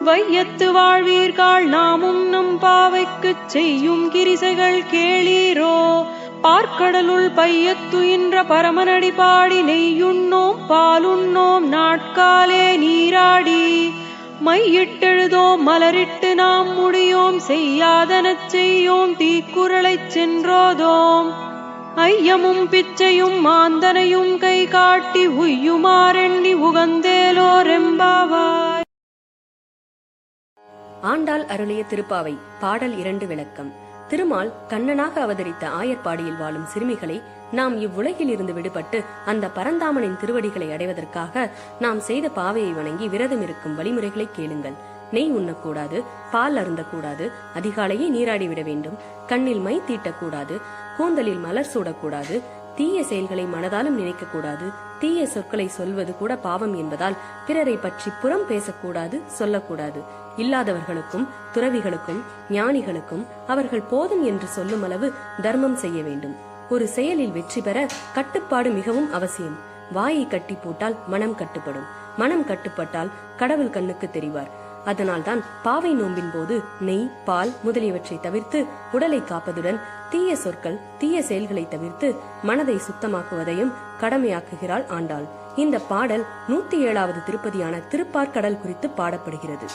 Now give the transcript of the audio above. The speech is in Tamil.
வையத்து வாழ்வீர்கள் நாமும் நம் பாவைக்குச் செய்யும் கிரிசைகள் கேளீரோ. பார்க்கடலுள் பையத்துயின்ற பரமனடி பாடி நெய்யுண்ணோம் பாலுண்ணோம் நாட்காலே நீராடி மையிட்டெழுதோம் மலரிட்டு நாம் முடியோம் செய்யாதனச் செய்யோம் தீக்குறளைச் சென்றோதோம். ஐயமும் பிச்சையும் மாந்தனையும் கை காட்டி உய்யுமாறெண்ணி உகந்தேலோரெம்பாவாய். ஆண்டாள் அருளிய திருப்பாவை பாடல் 2 விளக்கம். திருமால் கண்ணனாக அவதரித்த ஆயர்பாடியில் வாழும் சிறுமிகளை நாம் இவ்வுலகில் இருந்து விடுபட்டு அந்த பரந்தாமனின் திருவடிகளை அடைவதற்காக நாம் செய்த பாவையை வணங்கி விரதம் இருக்கும் வழிமுறைகளை கேளுங்கள். நெய் உண்ணக்கூடாது, பால் அருந்தக்கூடாது, அதிகாலையே நீராடிவிட வேண்டும், கண்ணில் மை தீட்டக்கூடாது, கூந்தலில் மலர் சூடக்கூடாது, தீய செயல்களை மனதாலும் நினைக்கக்கூடாது, தீய சொற்களை சொல்வது கூட பாவம் என்பதால் பிறரை பற்றி புறம் பேசக்கூடாது, சொல்லக்கூடாது. இல்லாதவர்களுக்கும் துறவிகளுக்கும் ஞானிகளுக்கும் அவர்கள் போதும் என்று சொல்லும் அளவு தர்மம் செய்ய வேண்டும். ஒரு செயலில் வெற்றி பெற கட்டுப்பாடு மிகவும் அவசியம். வாயை கட்டி போட்டால் மனம் கட்டுப்படும், மனம் கட்டுப்பட்டால் கடவுள் கண்ணுக்கு தெரிவார். அதனால்தான் பாவை நோம்பின் போது நெய், பால் முதலியவற்றை தவிர்த்து உடலை காப்பதுடன் தீய சொற்கள் தீய செயல்களை தவிர்த்து மனதை சுத்தமாக்குவதையும் கடமையாக்குகிறாள் ஆண்டாள். இந்த பாடல் 107வது திருப்பதியான திருப்பார்கடல் குறித்து பாடப்படுகிறது.